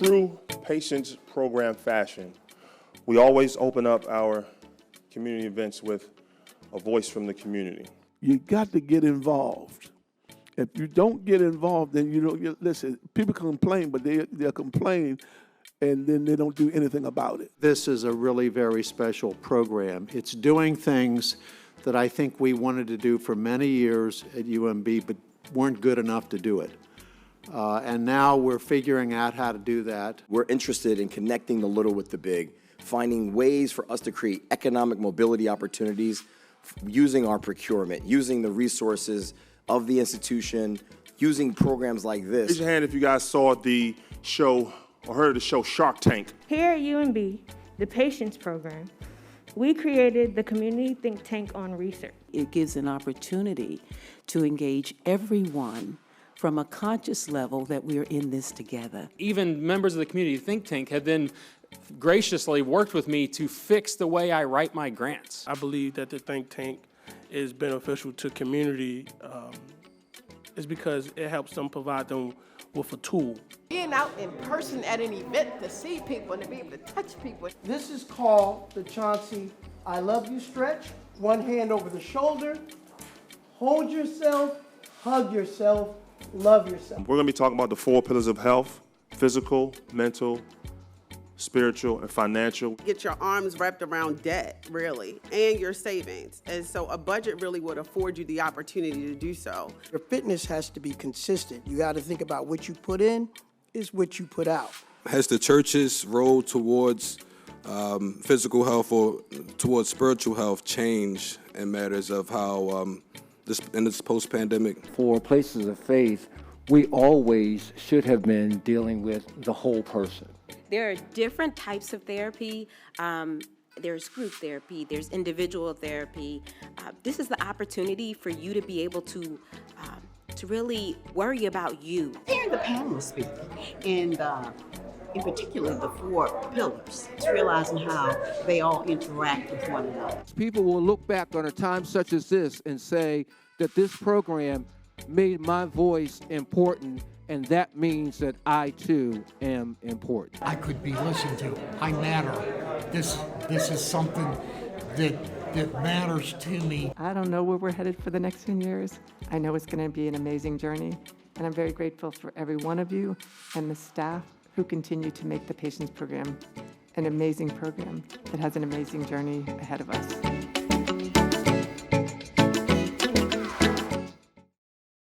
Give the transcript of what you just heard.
true patients program fashion, we always open up our community events with a voice from the community. You got to get involved. If you don't get involved, then listen, people complain, but they'll complain and then they don't do anything about it. This is a really very special program. It's doing things that I think we wanted to do for many years at UMB, but weren't good enough to do it. And now we're figuring out how to do that. We're interested in connecting the little with the big, finding ways for us to create economic mobility opportunities using our procurement, using the resources of the institution, using programs like this. Raise your hand if you guys saw the show or heard of the show Shark Tank. Here at UMB, the Patients Program, we created the Community Think Tank on Research. It gives an opportunity to engage everyone from a conscious level that we're in this together. Even members of the Community Think Tank have then graciously worked with me to fix the way I write my grants. I believe that the think tank is beneficial to community is because it helps them provide them with a tool. Being out in person at an event to see people and to be able to touch people. This is called the Chauncey I Love You stretch. One hand over the shoulder, hold yourself, hug yourself, love yourself. We're going to be talking about the 4 pillars of health: physical, mental, spiritual, and financial. Get your arms wrapped around debt, really, and your savings. And so a budget really would afford you the opportunity to do so. Your fitness has to be consistent. You got to think about what you put in is what you put out. Has the church's role towards physical health or towards spiritual health changed in matters of how in this post-pandemic? For places of faith, we always should have been dealing with the whole person. There are different types of therapy. There's group therapy, there's individual therapy. This is the opportunity for you to be able to really worry about you. Hearing the panelists speak, and in particular the 4 pillars, realizing how they all interact with one another. People will look back on a time such as this and say that this program made my voice important, and that means that I too am important. I could be listened to. I matter. This is something that matters to me. I don't know where we're headed for the next 10 years. I know it's going to be an amazing journey, and I'm very grateful for every one of you and the staff who continue to make the Patients Program an amazing program that has an amazing journey ahead of us.